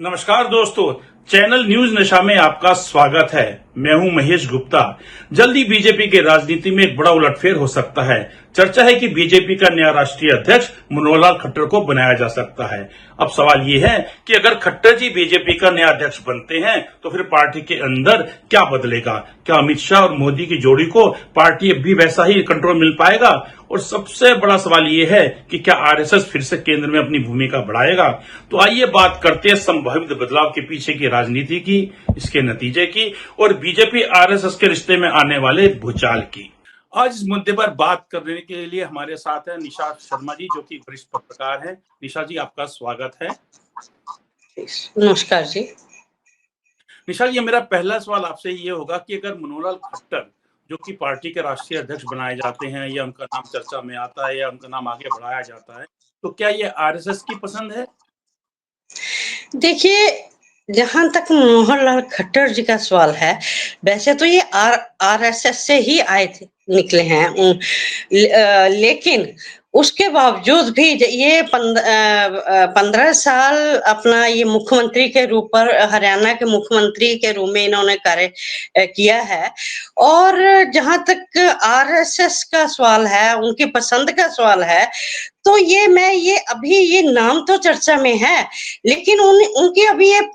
नमस्कार दोस्तों, channel news नशा में आपका स्वागत है। मैं हूं महेश गुप्ता। जल्दी बीजेपी की राजनीति में एक बड़ा उलटफेर हो सकता है। चर्चा है कि बीजेपी का नया राष्ट्रीय अध्यक्ष मनोहर लाल खट्टर को बनाया जा सकता है। अब सवाल ये है कि अगर खट्टर जी बीजेपी का नया अध्यक्ष बनते हैं तो फिर पार्टी के अंदर क्या बदलेगा? क्या अमित शाह और मोदी की जोड़ी को पार्टी अब भी वैसा ही कंट्रोल मिल पाएगा? और सबसे बड़ा सवाल ये है कि क्या आरएसएस फिर से केंद्र में अपनी भूमिका बढ़ाएगा? तो आइए बात करते हैं संभावित बदलाव के पीछे की राजनीति की, इसके नतीजे की और बीजेपी आरएसएस के रिश्ते में आने वाले भूचाल की। आज इस मुद्दे पर बात करने के लिए हमारे साथ है निशा शर्मा जी, जो कि वरिष्ठ पत्रकार हैं। निशा जी, आपका स्वागत है। नमस्कार जी। निशा जी, मेरा पहला सवाल आपसे ये होगा कि अगर मनोहर लाल खट्टर जो कि पार्टी के राष्ट्रीय अध्यक्ष बनाए जाते हैं या उनका नाम चर्चा में आता है या उनका नाम आगे बढ़ाया जाता है, तो क्या ये आरएसएस की पसंद है? देखिए, जहाँ तक मनोहर लाल खट्टर जी का सवाल है, वैसे तो ये आरएसएस से ही आए थे, निकले हैं। लेकिन उसके बावजूद भी ये 15 साल अपना ये मुख्यमंत्री के रूप पर हरियाणा के मुख्यमंत्री के रूप में इन्होंने कार्य किया है। और जहाँ तक आरएसएस का सवाल है, उनकी पसंद का सवाल है, तो ये अभी ये नाम तो चर्चा में है, लेकिन उनकी अभी ये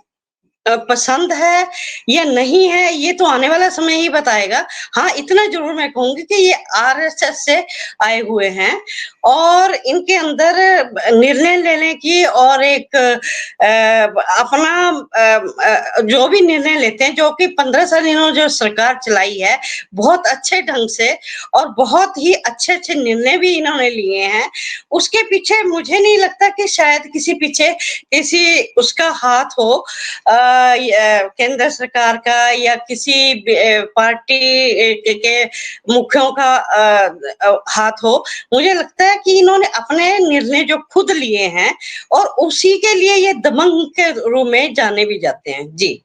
पसंद है या नहीं है, ये तो आने वाला समय ही बताएगा। हाँ, इतना जरूर मैं कहूंगी कि ये आरएसएस से आए हुए हैं और इनके अंदर निर्णय लेने की और एक अपना जो भी निर्णय लेते हैं, जो कि 15 साल इन्होंने जो सरकार चलाई है, बहुत अच्छे ढंग से और बहुत ही अच्छे निर्णय भी इन्होंने लिए हैं। उसके पीछे मुझे नहीं लगता कि शायद किसी उसका हाथ हो, केंद्र सरकार का या किसी पार्टी के मुखियों का हाथ हो। मुझे लगता है कि इन्होंने अपने निर्णय जो खुद लिए हैं और उसी के लिए ये दबंग के रूप में जाने भी जाते हैं। जी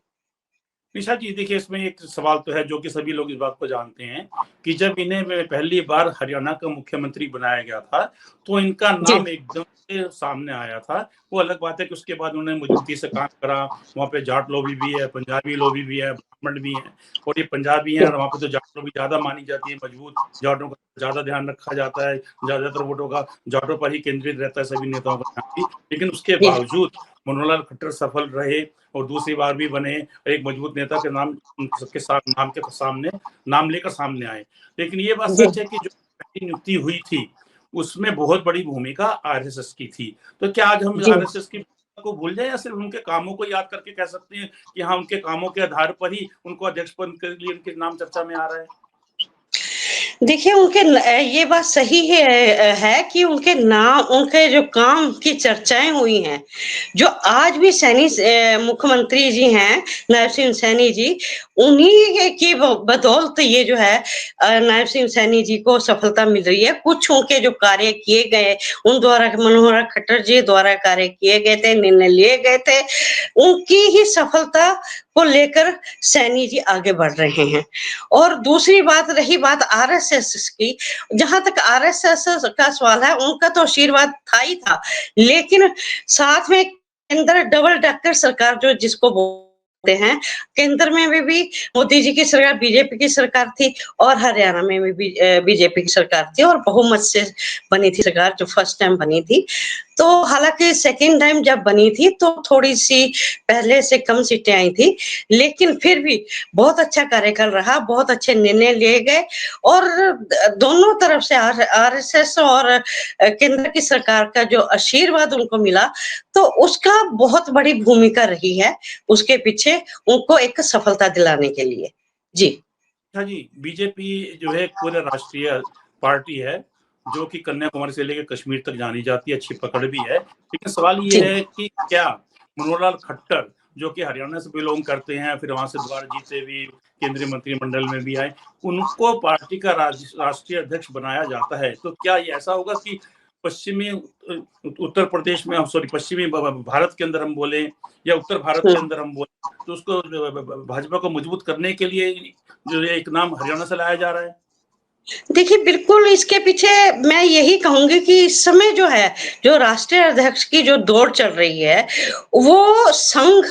निशा जी, देखिए, इसमें एक सवाल तो है जो कि सभी लोग इस बात को जानते हैं कि जब इन्हें पहली बार हरियाणा का मुख्यमंत्री बनाया गया था तो इनका जी नाम एकदम से सामने आया था। वो अलग बात है कि उसके बाद उन्होंने मजबूती से काम करा। वहाँ पे जाट लोग भी है, पंजाबी लोग भी है, ब्राह्मण भी है। और ये पंजाबी है और वहाँ पे तो जाट लोग भी ज्यादा मानी जाती है, मजबूत। जाटों का ज्यादा ध्यान रखा जाता है, ज्यादातर वोटों का जाटों पर ही केंद्रित रहता है, सभी नेताओं का ध्यान भी। लेकिन उसके जी बावजूद मनोहर लाल खट्टर सफल रहे और दूसरी बार भी बने, एक मजबूत नेता के नाम सबके साथ नाम के सामने नाम लेकर सामने आए। लेकिन ये बात जी सच है कि जो पहली नियुक्ति हुई थी उसमें बहुत बड़ी भूमिका आरएसएस की थी। तो क्या आज हम जी आरएसएस की को भूल जाए या सिर्फ उनके कामों को याद करके कह सकते हैं कि हाँ, उनके कामों के आधार पर ही उनको अध्यक्ष पद के लिए उनके नाम चर्चा में आ रहा है? देखिए, ये बात सही है कि उनके नाम, उनके जो काम की चर्चाएं हुई हैं, जो आज भी मुख्यमंत्री जी हैं, नायब सिंह सैनी जी, उन्हीं की बदौलत ये जो है नायब सिंह सैनी जी को सफलता मिल रही है। कुछ उनके जो कार्य किए गए, उन द्वारा मनोहर खट्टर जी द्वारा कार्य किए गए थे, निर्णय लिए गए थे, उनकी ही सफलता को लेकर सैनी जी आगे बढ़ रहे हैं। और दूसरी बात, रही बात आरएसएस की, जहां तक आरएसएस का सवाल है, उनका तो आशीर्वाद था ही था, लेकिन साथ में केंद्र डबल डक्कर सरकार जो जिसको बोलते हैं, केंद्र में भी मोदी जी की सरकार, बीजेपी की सरकार थी और हरियाणा में भी बीजेपी की सरकार थी और बहुमत से बनी थी सरकार, जो फर्स्ट टाइम बनी थी। तो हालांकि सेकेंड टाइम जब बनी थी तो थोड़ी सी पहले से कम सीटें आई थी, लेकिन फिर भी बहुत अच्छा कार्यकाल रहा, बहुत अच्छे निर्णय लिए गए और दोनों तरफ से आरएसएस और केंद्र की सरकार का जो आशीर्वाद उनको मिला, तो उसका बहुत बड़ी भूमिका रही है उसके पीछे, उनको एक सफलता दिलाने के लिए। जी हाँ जी, बीजेपी जो है पूरे राष्ट्रीय पार्टी है जो कि कन्याकुमारी से लेकर कश्मीर तक जानी जाती है, अच्छी पकड़ भी है। लेकिन सवाल ये जी है कि क्या मनोहर लाल खट्टर जो कि हरियाणा से बिलोंग करते हैं, फिर वहां से दोबारा जीते भी, केंद्रीय मंत्रिमंडल में भी आए, उनको पार्टी का राष्ट्रीय अध्यक्ष बनाया जाता है, तो क्या ये ऐसा होगा कि पश्चिमी उत्तर प्रदेश में, सॉरी, पश्चिमी भारत के अंदर हम बोले या उत्तर भारत के अंदर हम बोले, तो उसको भाजपा को मजबूत करने के लिए जो एक नाम हरियाणा से लाया जा रहा है? देखिए, बिल्कुल इसके पीछे मैं यही कहूँगी कि इस समय जो है, जो राष्ट्रीय अध्यक्ष की जो दौड़ चल रही है, वो संघ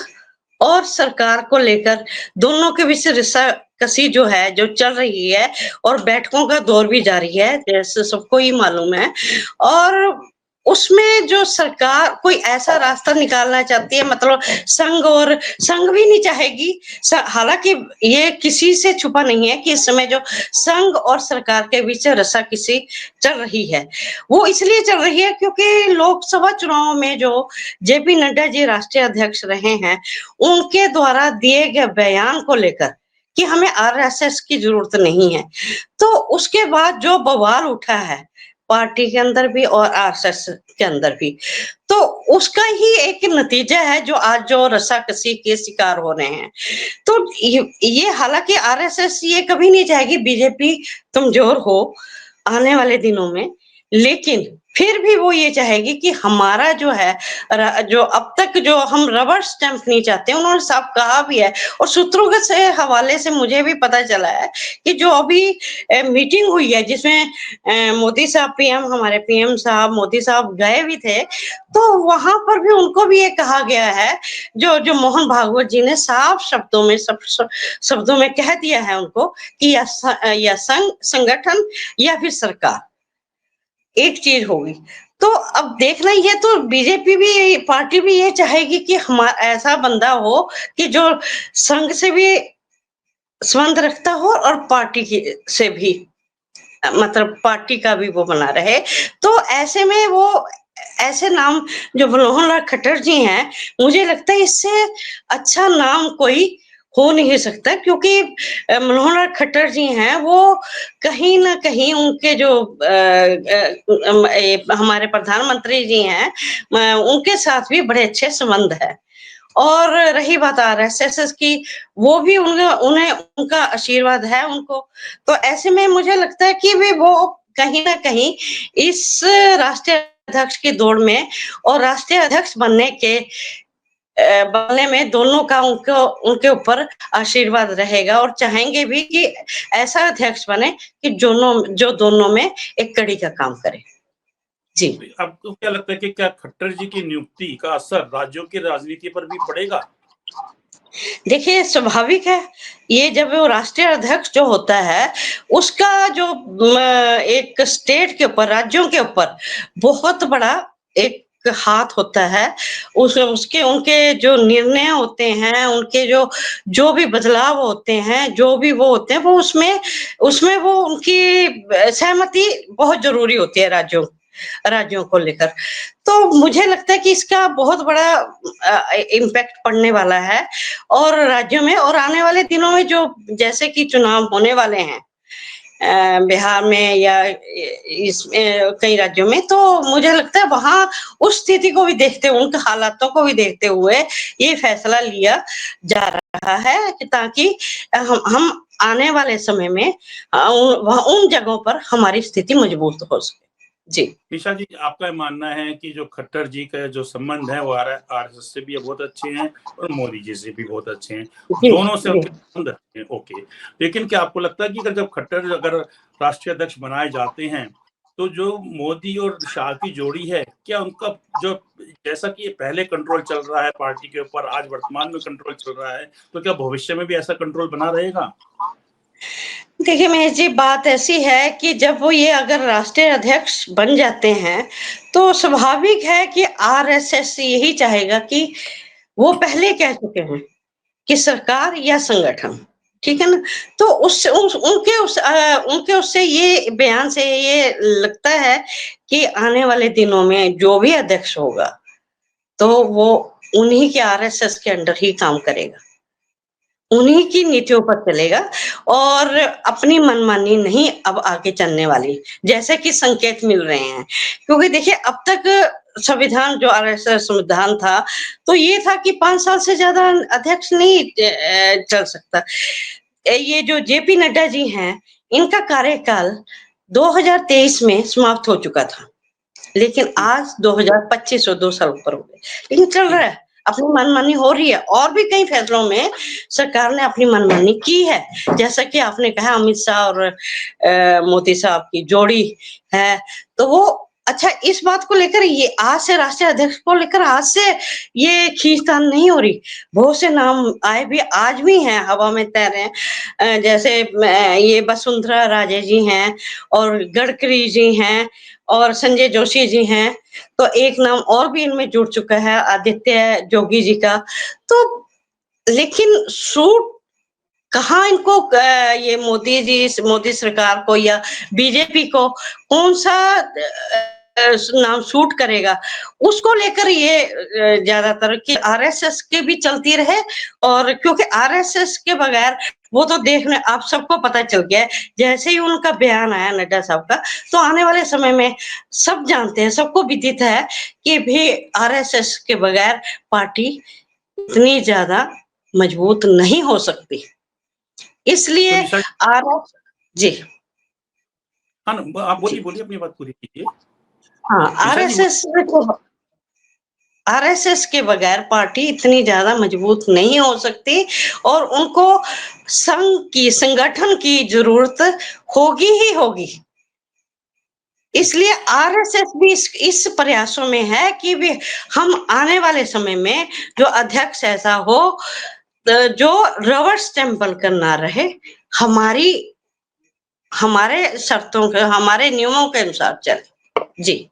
और सरकार को लेकर दोनों के बीच रस्साकसी जो है, जो चल रही है और बैठकों का दौर भी जारी है, जैसे सबको ही मालूम है। और उसमें जो सरकार कोई ऐसा रास्ता निकालना चाहती है, मतलब संघ भी नहीं चाहेगी। हालाँकि ये किसी से छुपा नहीं है कि इस समय जो संघ और सरकार के बीच रस्साकसी चल रही है, वो इसलिए चल रही है क्योंकि लोकसभा चुनाव में जो जेपी नड्डा जी राष्ट्रीय अध्यक्ष रहे हैं, उनके द्वारा दिए गए बयान को लेकर कि हमें आरएसएस की जरूरत नहीं है। तो उसके बाद जो बवाल उठा है, पार्टी के अंदर भी और आरएसएस के अंदर भी, तो उसका ही एक नतीजा है जो आज जो रस्साकसी के शिकार हो रहे हैं। तो ये हालाँकि आरएसएस ये कभी नहीं चाहेगी बीजेपी कमज़ोर हो आने वाले दिनों में, लेकिन फिर भी वो ये चाहेगी कि हमारा जो है जो अब तक जो हम रबर स्टैंप नहीं चाहते, उन्होंने साफ कहा भी है। और सूत्रों के से हवाले से मुझे भी पता चला है कि जो अभी मीटिंग हुई है जिसमें मोदी साहब पीएम हमारे पीएम साहब मोदी साहब गए भी थे, तो वहाँ पर भी उनको भी ये कहा गया है, जो जो मोहन भागवत जी ने साफ शब्दों में शब्दों में कह दिया है उनको कि या संगठन या फिर सरकार, एक चीज होगी। तो अब देखना ये तो बीजेपी भी पार्टी भी ये चाहेगी कि ऐसा बंदा हो कि जो संघ से भी संबंध रखता हो और पार्टी की से भी मतलब पार्टी का भी वो बना रहे। तो ऐसे में वो ऐसे नाम जो मनोहर लाल खट्टर जी हैं, मुझे लगता है इससे अच्छा नाम कोई हो नहीं सकता क्योंकि मनोहर लाल खट्टर जी हैं, वो कहीं न कहीं उनके जो हमारे प्रधानमंत्री जी हैं, उनके साथ भी बड़े अच्छे संबंध है। और रही बात आरएसएस की, वो भी उन्हें उनका आशीर्वाद है उनको। तो ऐसे में मुझे लगता है कि वो कहीं न कहीं इस राष्ट्रीय अध्यक्ष की दौड़ में और राष्ट्रीय अध्यक्ष बनने में दोनों का उनको उनके ऊपर आशीर्वाद रहेगा और चाहेंगे भी कि ऐसा अध्यक्ष बने कि जो दोनों में एक कड़ी का काम करे। जी। आपको क्या लगता है कि क्या खट्टर जी की नियुक्ति का असर राज्यों की राजनीति पर भी पड़ेगा? देखिए, स्वाभाविक है, ये जब वो राष्ट्रीय अध्यक्ष जो होता है, उसका जो एक स्टेट के ऊपर, राज्यों के ऊपर बहुत बड़ा एक हाथ होता है। उसके उनके जो निर्णय होते हैं, उनके जो जो भी बदलाव होते हैं, जो भी वो होते हैं, वो उसमें उसमें वो उनकी सहमति बहुत ज़रूरी होती है राज्यों राज्यों को लेकर। तो मुझे लगता है कि इसका बहुत बड़ा इम्पैक्ट पड़ने वाला है और राज्यों में और आने वाले दिनों में जो जैसे कि चुनाव होने वाले हैं बिहार में या इसमें कई राज्यों में, तो मुझे लगता है वहाँ उस स्थिति को भी देखते हुए, उनके हालातों को भी देखते हुए ये फैसला लिया जा रहा है कि ताकि हम आने वाले समय में उन जगहों पर हमारी स्थिति मजबूत हो सके। जी। निशा जी, आपका मानना है कि जो खट्टर जी का जो संबंध है वो आरएसएस से भी बहुत अच्छे हैं और मोदी जी से भी बहुत अच्छे हैं, जी। दोनों से जी। उनके संबंध अच्छे हैं। ओके, लेकिन क्या आपको लगता है कि जब खट्टर अगर राष्ट्रीय अध्यक्ष बनाए जाते हैं तो जो मोदी और शाह की जोड़ी है, क्या उनका जो जैसा कि ये पहले कंट्रोल चल रहा है पार्टी के ऊपर, आज वर्तमान में कंट्रोल चल रहा है, तो क्या भविष्य में भी ऐसा कंट्रोल बना रहेगा? देखिए महेश जी, बात ऐसी है कि जब वो ये अगर राष्ट्रीय अध्यक्ष बन जाते हैं, तो स्वाभाविक है कि आरएसएस यही चाहेगा कि वो पहले कह चुके हैं कि सरकार या संगठन, ठीक है ना? तो उनके उससे ये बयान से ये लगता है कि आने वाले दिनों में जो भी अध्यक्ष होगा, तो वो उन्हीं के आरएसएस के अंडर ही काम करेगा। उन्हीं की नीतियों पर चलेगा और अपनी मनमानी नहीं अब आगे चलने वाली, जैसे कि संकेत मिल रहे हैं। क्योंकि देखिए अब तक संविधान जो आरएसएस संविधान था, तो ये था कि 5 साल से ज़्यादा अध्यक्ष नहीं चल सकता। ये जो जेपी नड्डा जी हैं, इनका कार्यकाल 2023 में समाप्त हो चुका था। लेकिन जी, आज 2025 और 2 साल ऊपर हो गए, लेकिन चल जी। रहा है। अपनी मनमानी हो रही है, और भी कई फैसलों में सरकार ने अपनी मनमानी की है। जैसा कि आपने कहा अमित शाह और मोदी साहब की जोड़ी है, तो वो अच्छा इस बात को लेकर ये आज से राष्ट्रीय अध्यक्ष को लेकर आज से ये खींचतान नहीं हो रही। बहुत से नाम आए भी आज भी हैं, हवा में तैर रहे हैं। जैसे ये वसुंधरा राजे जी हैं और गडकरी जी हैं और संजय जोशी जी हैं। तो एक नाम और भी इनमें जुड़ चुका है, आदित्य जोगी जी का। तो लेकिन सूट कहाँ इनको ये मोदी जी, मोदी सरकार को या बीजेपी को कौन सा नाम सूट करेगा, उसको लेकर ये ज्यादातर कि आरएसएस के भी चलती रहे। और क्योंकि आरएसएस के बगैर वो तो देखने आप सबको पता चल गया है, जैसे ही उनका बयान आया नड्डा साहब का, तो आने वाले समय में सब जानते हैं, सबको विदित है कि भी आरएसएस के बगैर पार्टी इतनी ज्यादा मजबूत नहीं हो सकती। तो इसलिए निशा आरएस जी हाँ ना, आप जी बोलिए बोलिए, अपनी बात पूरी कीजिए। हाँ, निशा जी बोलिए। आरएसएस के बगैर पार्टी इतनी ज्यादा मजबूत नहीं हो सकती, और उनको संघ की, संगठन की जरूरत होगी ही होगी। इसलिए आरएसएस भी इस प्रयासों में है कि भी हम आने वाले समय में जो अध्यक्ष ऐसा हो जो रबर स्टैंपल करना रहे, हमारी हमारे शर्तों के, हमारे नियमों के अनुसार चले। जी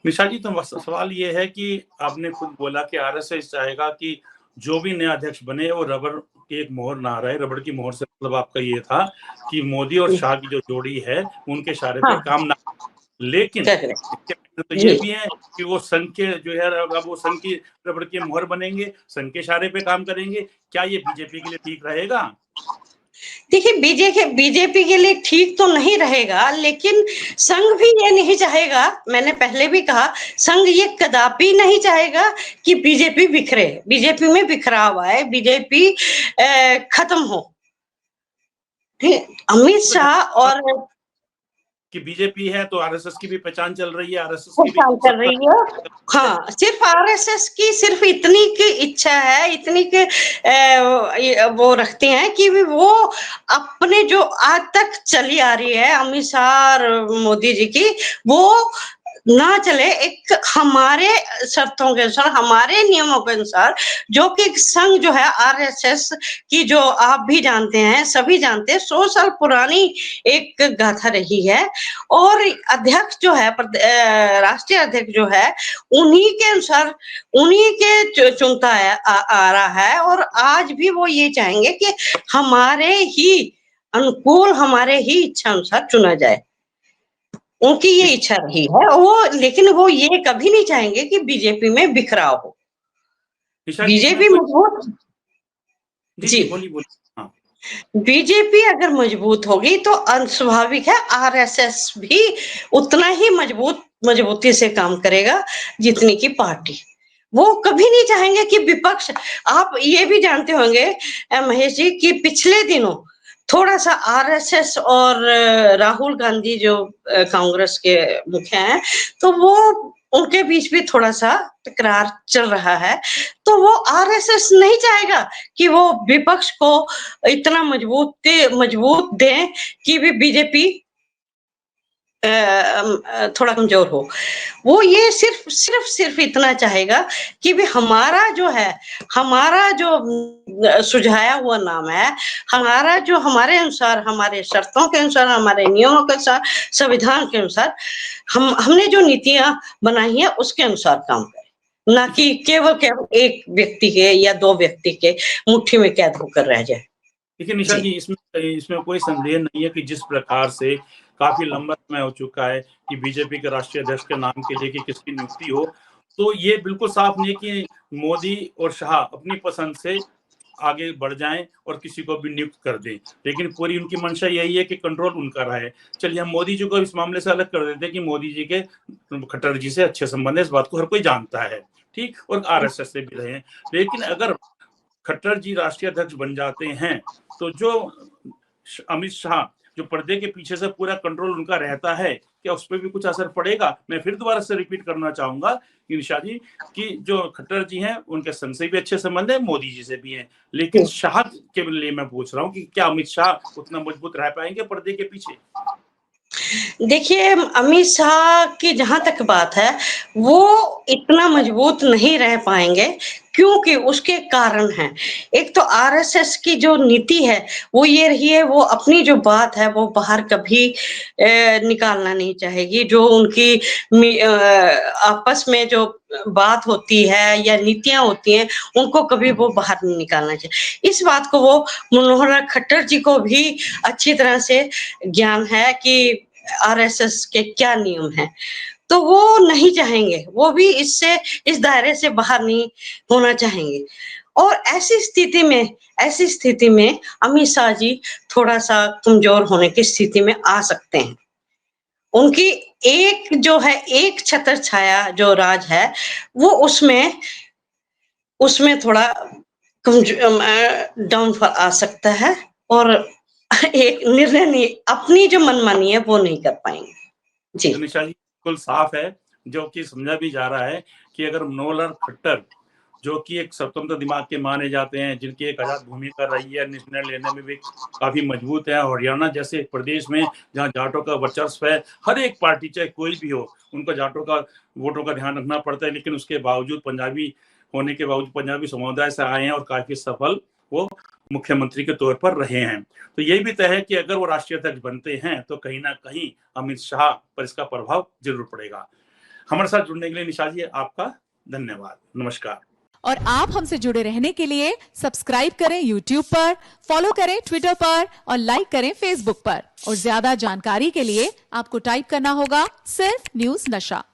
निशा जी, तो सवाल ये है कि आपने खुद बोला कि आरएसएस चाहेगा कि जो भी नया अध्यक्ष बने वो रबर की एक मोहर ना रहे। रबर की मोहर से मतलब आपका ये था कि मोदी और शाह की जो जोड़ी है उनके इशारे पे हाँ, काम ना। लेकिन कह रहे इसके पहले तो ये जी। भी है कि वो संघ के जो है, अब वो संघ की रबड़ की मोहर बनेंगे, संघ के इशारे पे काम करेंगे। क्या ये बीजेपी के लिए ठीक रहेगा? देखिए बीजेपी के लिए ठीक तो नहीं रहेगा, लेकिन संघ भी ये नहीं चाहेगा, मैंने पहले भी कहा, संघ ये कदापि नहीं चाहेगा कि बीजेपी बिखरे, बीजेपी में बिखराव आए, बीजेपी खत्म हो। अमित तो शाह जहाँ और कि बीजेपी है तो आरएसएस की भी पहचान चल रही है, आरएसएस वो की भी काम कर सत्ता रही है। है। हाँ, सिर्फ आरएसएस की सिर्फ इतनी की इच्छा है, इतनी के वो रखते हैं कि वो अपने जो आज तक चली आ रही है अमित शाह और मोदी जी की, वो ना चले, एक हमारे शर्तों के अनुसार, हमारे नियमों के अनुसार, जो कि संघ जो है आरएसएस की, जो आप भी जानते हैं, सभी जानते हैं, 100 साल पुरानी एक गाथा रही है। और अध्यक्ष जो है, राष्ट्रीय अध्यक्ष जो है, उन्हीं के अनुसार, उन्हीं के चुनता है, आ रहा है। और आज भी वो ये चाहेंगे कि हमारे ही अनुकूल, हमारे ही इच्छा अनुसार चुना जाए। उनकी ये इस इच्छा रही है वो, लेकिन वो ये कभी नहीं चाहेंगे कि बीजेपी में बिखराव हो। निशा जी, इसमें बीजेपी कोई मजबूत जी जी जी बोलिए बोलिए। हाँ, बीजेपी अगर मजबूत होगी तो स्वाभाविक है आरएसएस भी उतना ही मजबूती से काम करेगा जितनी की पार्टी। वो कभी नहीं चाहेंगे कि विपक्ष, आप ये भी जानते होंगे महेश जी, कि पिछले दिनों थोड़ा सा आरएसएस और राहुल गांधी जो कांग्रेस के मुखिया हैं, तो वो उनके बीच भी थोड़ा सा तकरार चल रहा है। तो वो आरएसएस नहीं चाहेगा कि वो विपक्ष को इतना मजबूत दें कि भी बीजेपी थोड़ा कमजोर हो। वो ये सिर्फ इतना चाहेगा कि भी हमारा जो है, हमारा जो सुझाया हुआ नाम है, हमारा जो, हमारे अनुसार, हमारे शर्तों के अनुसार, हमारे नियमों के अनुसार, संविधान के अनुसार, हमने जो नीतियां बनाई है उसके अनुसार काम करें, ना कि केवल एक व्यक्ति के या दो व्यक्ति के मुट्ठी में कैद होकर रह जाए। देखिए निशा जी जी, इसमें इसमें कोई संदेह नहीं है कि जिस प्रकार से काफी लंबा समय हो चुका है कि बीजेपी के राष्ट्रीय अध्यक्ष के नाम के लिए कि किसकी नियुक्ति हो, तो ये बिल्कुल साफ नहीं है कि मोदी और शाह अपनी पसंद से आगे बढ़ जाएं और किसी को भी नियुक्त कर दें। लेकिन पूरी उनकी मंशा यही है कि कंट्रोल उनका रहे। चलिए हम मोदी जी को इस मामले से अलग कर देते हैं कि मोदी जी के खट्टर जी से अच्छे संबंध है, इस बात को हर कोई जानता है, ठीक, और आरएसएस से भी रहे हैं। लेकिन अगर खट्टर जी राष्ट्रीय अध्यक्ष बन जाते हैं तो जो अमित शाह जो पर्दे के पीछे से पूरा कंट्रोल उनका रहता है, क्या उस पर भी कुछ असर पड़ेगा? मैं फिर दोबारा से रिपीट करना चाहूंगा कि निशा जी, कि जो खट्टर जी हैं उनके संघ से भी अच्छे संबंध है, मोदी जी से भी हैं, लेकिन शाह के लिए मैं पूछ रहा हूँ कि क्या अमित शाह उतना मजबूत रह पाएंगे पर्दे के पीछे? देखिए, अमित शाह की जहाँ तक बात है, वो इतना मजबूत नहीं रह पाएँगे, क्योंकि उसके कारण हैं। एक तो आरएसएस की जो नीति है, वो ये रही है, वो अपनी जो बात है, वो बाहर कभी निकालना नहीं चाहेगी। जो उनकी आपस में जो बात होती है या नीतियाँ होती हैं, उनको कभी वो बाहर नहीं निकालना चाहिए। इस बात को वो मनोहर खट्टर जी को भी अच्छी तरह से ज्ञान है कि आरएसएस के क्या नियम हैं, तो वो नहीं चाहेंगे, वो भी इस दायरे से बाहर नहीं होना चाहेंगे। और ऐसी स्थिति में अमित शाह जी थोड़ा-सा कमज़ोर होने की स्थिति में आ सकते हैं। उनकी एक छत्र छाया जो राज है, वो उसमें थोड़ा डाउनफॉल आ सकता है, और एक निर्णय नहीं, अपनी जो मनमानी है वो नहीं कर पाएंगे। जी। तो निशा जी, बिल्कुल साफ है, जो कि समझा भी जा रहा है कि अगर मनोहर खट्टर, जो कि एक स्वतंत्र दिमाग के माने जाते हैं, जिनकी एक आजाद भूमिका रही है, निर्णय लेने में भी काफी मजबूत है, हरियाणा जैसे एक प्रदेश में जहाँ जाटों का वर्चस्व है, हर एक पार्टी चाहे कोई भी हो, उनको जाटों का वोटों का ध्यान रखना पड़ता है, लेकिन उसके बावजूद पंजाबी होने के बावजूद पंजाबी समुदाय से आए हैं और काफी सफल वो मुख्यमंत्री के तौर पर रहे हैं। तो ये भी तय है कि अगर वो राष्ट्रीय अध्यक्ष बनते हैं तो कहीं ना कहीं अमित शाह पर इसका प्रभाव जरूर पड़ेगा। हमारे साथ जुड़ने के लिए निशा जी आपका धन्यवाद। नमस्कार। और आप हमसे जुड़े रहने के लिए सब्सक्राइब करें YouTube पर, फॉलो करें Twitter पर और लाइक करें Facebook पर। और ज्यादा जानकारी के लिए आपको टाइप करना होगा सिर्फ न्यूज नशा।